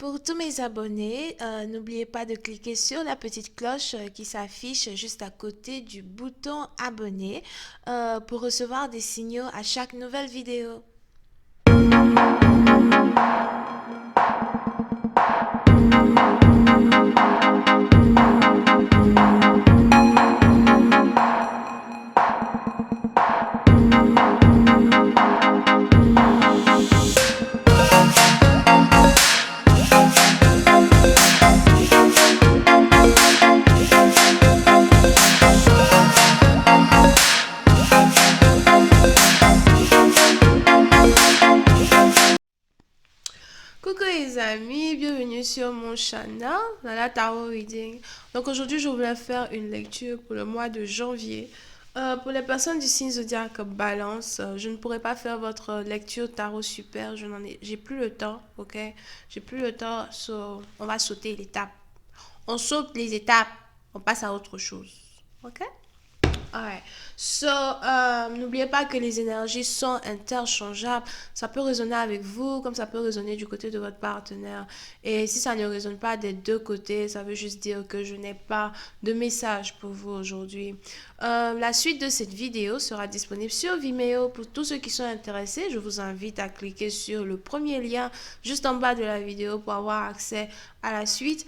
Pour tous mes abonnés, n'oubliez pas de cliquer sur la petite cloche qui s'affiche juste à côté du bouton abonner pour recevoir des signaux à chaque nouvelle vidéo. Coucou les amis, bienvenue sur mon channel, Lala Tarot Reading. Donc aujourd'hui je voulais faire une lecture pour le mois de janvier. Pour les personnes du signe zodiaque Balance, je ne pourrai pas faire votre lecture tarot super, j'ai plus le temps, ok? J'ai plus le temps, on va sauter l'étape. On saute les étapes, on passe à autre chose, ok? Alright. So, n'oubliez pas que les énergies sont interchangeables. Ça peut résonner avec vous, comme ça peut résonner du côté de votre partenaire. Et si ça ne résonne pas des deux côtés, ça veut juste dire que je n'ai pas de message pour vous aujourd'hui. La suite de cette vidéo sera disponible sur Vimeo. Pour tous ceux qui sont intéressés, je vous invite à cliquer sur le premier lien juste en bas de la vidéo pour avoir accès à la suite.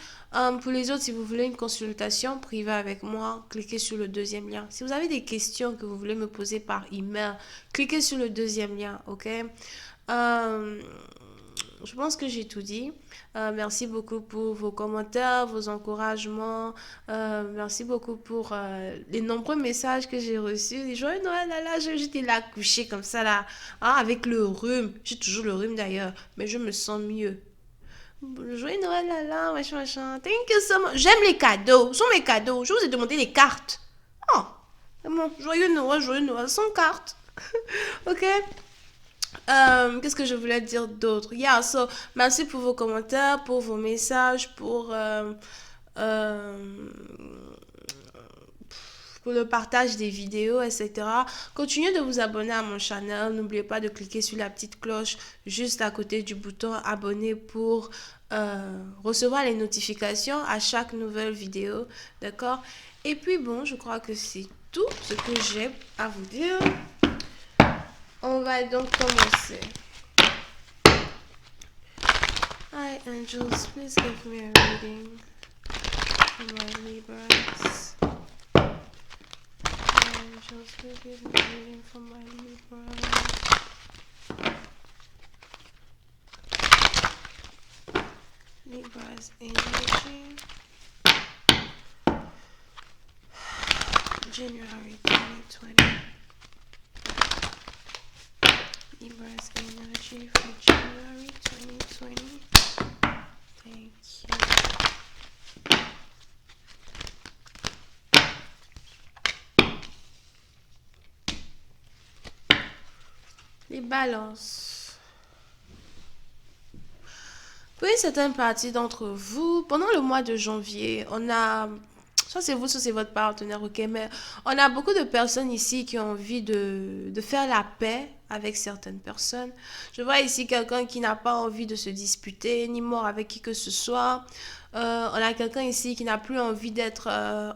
Pour les autres, si vous voulez une consultation privée avec moi, cliquez sur le deuxième lien. Si vous avez des questions que vous voulez me poser par email, cliquez sur le deuxième lien, ok? Je pense que j'ai tout dit. Merci beaucoup pour vos commentaires, vos encouragements. Merci beaucoup pour les nombreux messages que j'ai reçus. Joyeux Noël, là, j'étais là couchée comme ça, là, hein, avec le rhume. J'ai toujours le rhume d'ailleurs, mais je me sens mieux. Joyeux Noël, là, machin, machin. Thank you so much. J'aime les cadeaux. Ce sont mes cadeaux. Je vous ai demandé les cartes. Oh, c'est bon. Joyeux Noël, sans carte. Ok. Qu'est-ce que je voulais dire d'autre? Yeah, so, merci pour vos commentaires, pour vos messages, euh, pour le partage des vidéos, etc. Continuez de vous abonner à mon channel. N'oubliez pas de cliquer sur la petite cloche juste à côté du bouton abonner pour recevoir les notifications à chaque nouvelle vidéo. D'accord? Et puis bon, je crois que c'est tout ce que j'ai à vous dire. On va donc commencer. Hi angels, please give me a reading for my Libras. Hi angels, please give me a reading for my Libras. Libras energy. January 2020. Libras energy for January 2020. Thank you. Les balances. Pour une certaine partie d'entre vous, pendant le mois de janvier, on a soit c'est vous, soit c'est votre partenaire, ok, mais on a beaucoup de personnes ici qui ont envie de faire la paix avec certaines personnes. Je vois ici quelqu'un qui n'a pas envie de se disputer, ni mort avec qui que ce soit. On a quelqu'un ici qui n'a plus envie d'être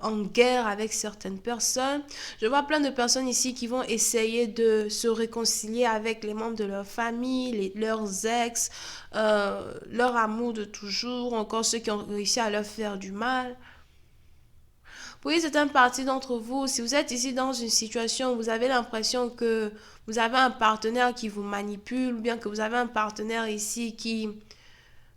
en guerre avec certaines personnes. Je vois plein de personnes ici qui vont essayer de se réconcilier avec les membres de leur famille, leurs ex, leur amour de toujours, encore ceux qui ont réussi à leur faire du mal. Oui, c'est une partie d'entre vous. Si vous êtes ici dans une situation où vous avez l'impression que vous avez un partenaire qui vous manipule, ou bien que vous avez un partenaire ici qui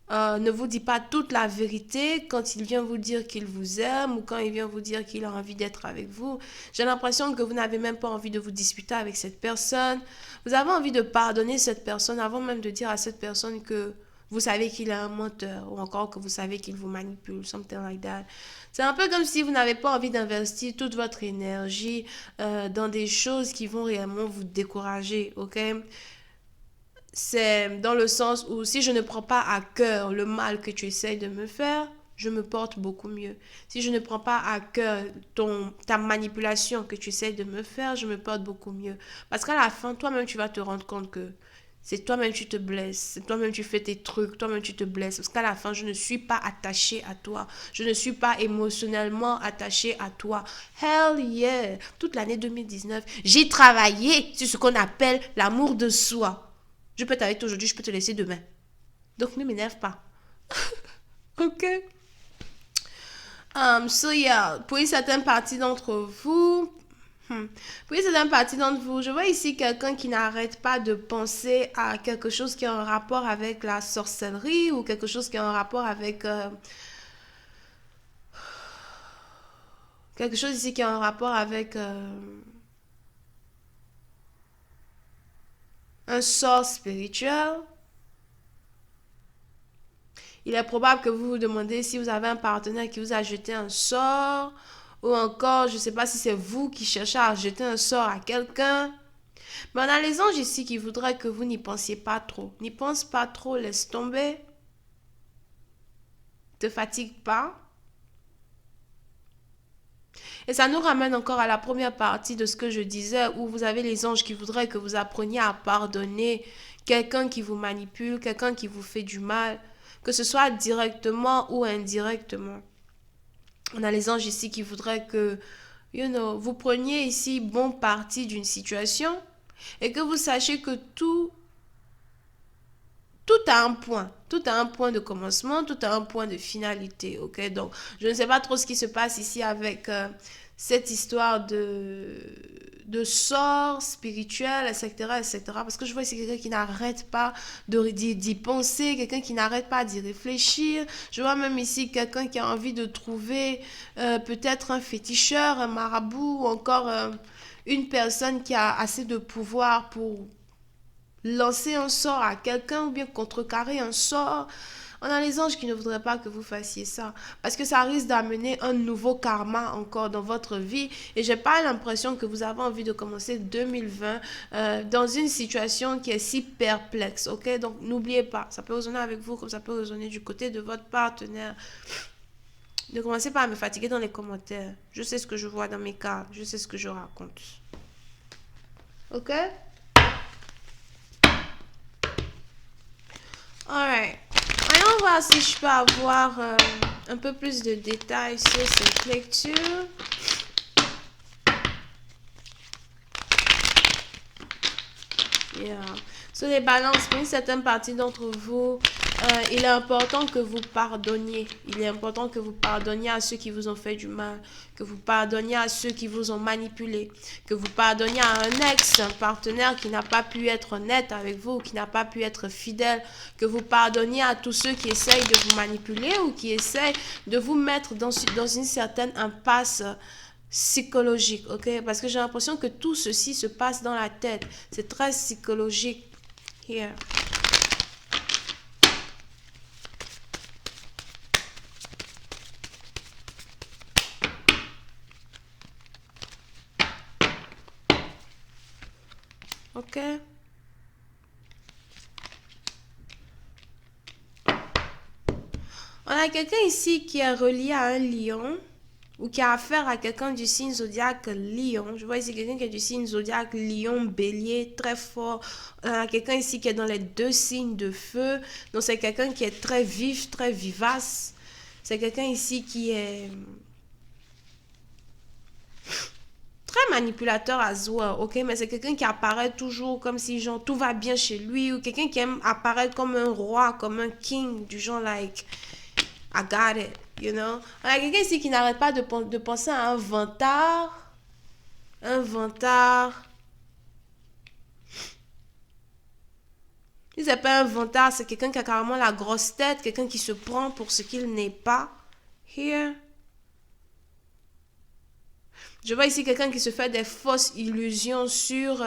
ne vous dit pas toute la vérité quand il vient vous dire qu'il vous aime ou quand il vient vous dire qu'il a envie d'être avec vous. J'ai l'impression que vous n'avez même pas envie de vous disputer avec cette personne. Vous avez envie de pardonner cette personne avant même de dire à cette personne que vous savez qu'il est un menteur ou encore que vous savez qu'il vous manipule, something like that. C'est un peu comme si vous n'avez pas envie d'investir toute votre énergie dans des choses qui vont réellement vous décourager, ok? C'est dans le sens où si je ne prends pas à cœur le mal que tu essayes de me faire, je me porte beaucoup mieux. Si je ne prends pas à cœur ta manipulation que tu essayes de me faire, je me porte beaucoup mieux. Parce qu'à la fin, toi-même, tu vas te rendre compte que C'est toi-même tu te blesses, c'est toi-même tu fais tes trucs, toi-même tu te blesses. Parce qu'à la fin, je ne suis pas attachée à toi. Je ne suis pas émotionnellement attachée à toi. Hell yeah! Toute l'année 2019, j'ai travaillé sur ce qu'on appelle l'amour de soi. Je peux t'arrêter aujourd'hui, je peux te laisser demain. Donc ne m'énerve pas. Ok? So yeah, pour une certaine partie d'entre vous, pour une certaine partie d'entre vous, je vois ici quelqu'un qui n'arrête pas de penser à quelque chose qui a un rapport avec la sorcellerie ou quelque chose qui a un rapport avec quelque chose ici qui a un rapport avec un sort spirituel. Il est probable que vous vous demandez si vous avez un partenaire qui vous a jeté un sort ou encore, je ne sais pas si c'est vous qui cherchez à jeter un sort à quelqu'un. Mais on a les anges ici qui voudraient que vous n'y pensiez pas trop. N'y pense pas trop, laisse tomber. Te fatigue pas. Et ça nous ramène encore à la première partie de ce que je disais, où vous avez les anges qui voudraient que vous appreniez à pardonner quelqu'un qui vous manipule, quelqu'un qui vous fait du mal, que ce soit directement ou indirectement. On a les anges ici qui voudraient que, vous preniez ici bon parti d'une situation et que vous sachiez que tout a un point. Tout a un point de commencement, tout a un point de finalité. Ok, donc je ne sais pas trop ce qui se passe ici avec cette histoire de sort spirituel, etc., etc. Parce que je vois ici quelqu'un qui n'arrête pas d'y penser, quelqu'un qui n'arrête pas d'y réfléchir. Je vois même ici quelqu'un qui a envie de trouver peut-être un féticheur, un marabout, ou encore une personne qui a assez de pouvoir pour lancer un sort à quelqu'un ou bien contrecarrer un sort. On a les anges qui ne voudraient pas que vous fassiez ça parce que ça risque d'amener un nouveau karma encore dans votre vie et j'ai pas l'impression que vous avez envie de commencer 2020 dans une situation qui est si perplexe, ok? Donc n'oubliez pas, ça peut résonner avec vous comme ça peut résonner du côté de votre partenaire. Ne commencez pas à me fatiguer dans les commentaires. Je sais ce que je vois dans mes cartes, je sais ce que je raconte. Ok? Alright. Allons voir si je peux avoir un peu plus de détails sur cette lecture. Yeah. Sur les balances, pour une certaine partie d'entre vous, il est important que vous pardonniez. Il est important que vous pardonniez à ceux qui vous ont fait du mal, que vous pardonniez à ceux qui vous ont manipulé, que vous pardonniez à un ex, un partenaire qui n'a pas pu être honnête avec vous, qui n'a pas pu être fidèle, que vous pardonniez à tous ceux qui essayent de vous manipuler ou qui essayent de vous mettre dans une certaine impasse psychologique, ok? Parce que j'ai l'impression que tout ceci se passe dans la tête. C'est très psychologique. Here. Ok? On a quelqu'un ici qui est relié à un lion ou qui a affaire à quelqu'un du signe zodiaque lion. Je vois ici quelqu'un qui est du signe zodiaque lion, bélier, très fort. On a quelqu'un ici qui est dans les deux signes de feu. Donc c'est quelqu'un qui est très vif, très vivace. C'est quelqu'un ici qui est très manipulateur à Zoa, ok? Mais c'est quelqu'un qui apparaît toujours comme si genre tout va bien chez lui ou quelqu'un qui aime apparaître comme un roi, comme un king, du genre like I got it, you know? On a quelqu'un ici qui n'arrête pas de penser à un vantard. Un vantard. Si c'est pas un vantard, c'est quelqu'un qui a carrément la grosse tête, quelqu'un qui se prend pour ce qu'il n'est pas. Here. Je vois ici quelqu'un qui se fait des fausses illusions sur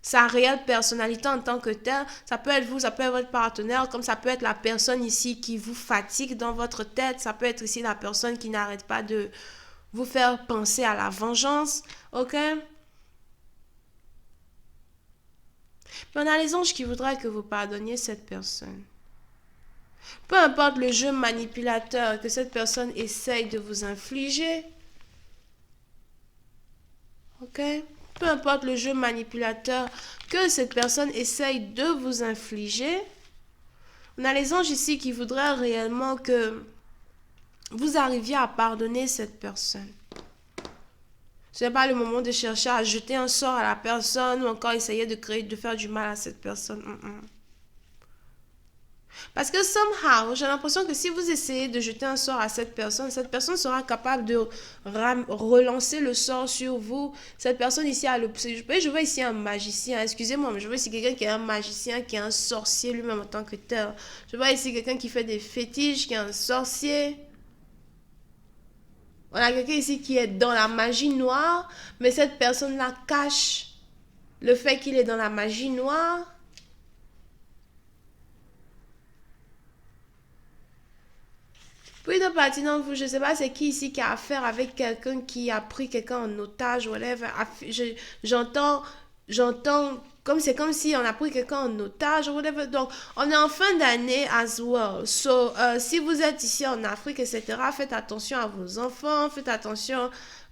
sa réelle personnalité en tant que tel. Ça peut être vous, ça peut être votre partenaire, comme ça peut être la personne ici qui vous fatigue dans votre tête. Ça peut être ici la personne qui n'arrête pas de vous faire penser à la vengeance. Ok? Mais on a les anges qui voudraient que vous pardonniez cette personne. Peu importe le jeu manipulateur que cette personne essaye de vous infliger. Ok? peu importe le jeu manipulateur que cette personne essaye de vous infliger, on a les anges ici qui voudraient réellement que vous arriviez à pardonner cette personne. Ce n'est pas le moment de chercher à jeter un sort à la personne ou encore essayer de faire du mal à cette personne. Parce que somehow, j'ai l'impression que si vous essayez de jeter un sort à cette personne sera capable de relancer le sort sur vous. Cette personne ici a le... Je vois ici un magicien, excusez-moi, mais je vois ici quelqu'un qui est un magicien, qui est un sorcier lui-même en tant que tel. Je vois ici quelqu'un qui fait des fétiches, qui est un sorcier. On a quelqu'un ici qui est dans la magie noire, mais cette personne-là cache le fait qu'il est dans la magie noire. Puis de partie d'entre vous, je ne sais pas c'est qui ici qui a affaire avec quelqu'un qui a pris quelqu'un en otage, whatever. J'entends comme c'est comme si on a pris quelqu'un en otage, whatever. Donc, on est en fin d'année as well. So, si vous êtes ici en Afrique, etc., faites attention à vos enfants, faites attention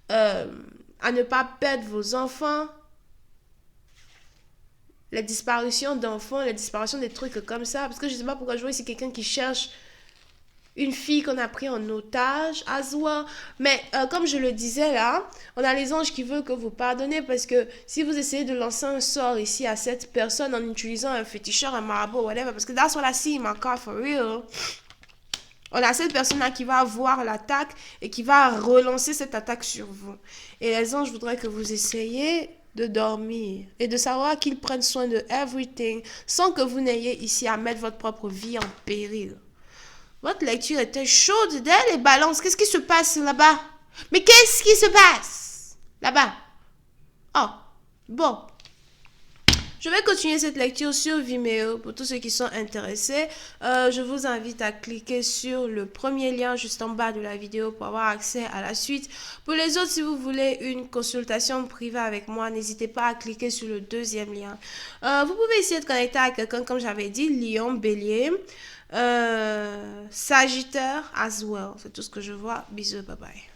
à ne pas perdre vos enfants. Les disparitions d'enfants, les disparitions des trucs comme ça. Parce que je ne sais pas pourquoi je vois ici quelqu'un qui cherche une fille qu'on a pris en otage, Azwa. Mais comme je le disais là, on a les anges qui veulent que vous pardonnez parce que si vous essayez de lancer un sort ici à cette personne en utilisant un féticheur, un marabout, whatever, parce que that's what I see in my car for real. On a cette personne-là qui va voir l'attaque et qui va relancer cette attaque sur vous. Et les anges voudraient que vous essayiez de dormir et de savoir qu'ils prennent soin de everything sans que vous n'ayez ici à mettre votre propre vie en péril. Votre lecture était chaude dès les balances. Qu'est-ce qui se passe là-bas? Mais qu'est-ce qui se passe là-bas? Oh, bon. Je vais continuer cette lecture sur Vimeo pour tous ceux qui sont intéressés. Je vous invite à cliquer sur le premier lien juste en bas de la vidéo pour avoir accès à la suite. Pour les autres, si vous voulez une consultation privée avec moi, n'hésitez pas à cliquer sur le deuxième lien. Vous pouvez essayer de connecter à quelqu'un, comme j'avais dit, Lion, Bélier. Sagittaire as well. C'est tout ce que je vois. Bisous, bye bye.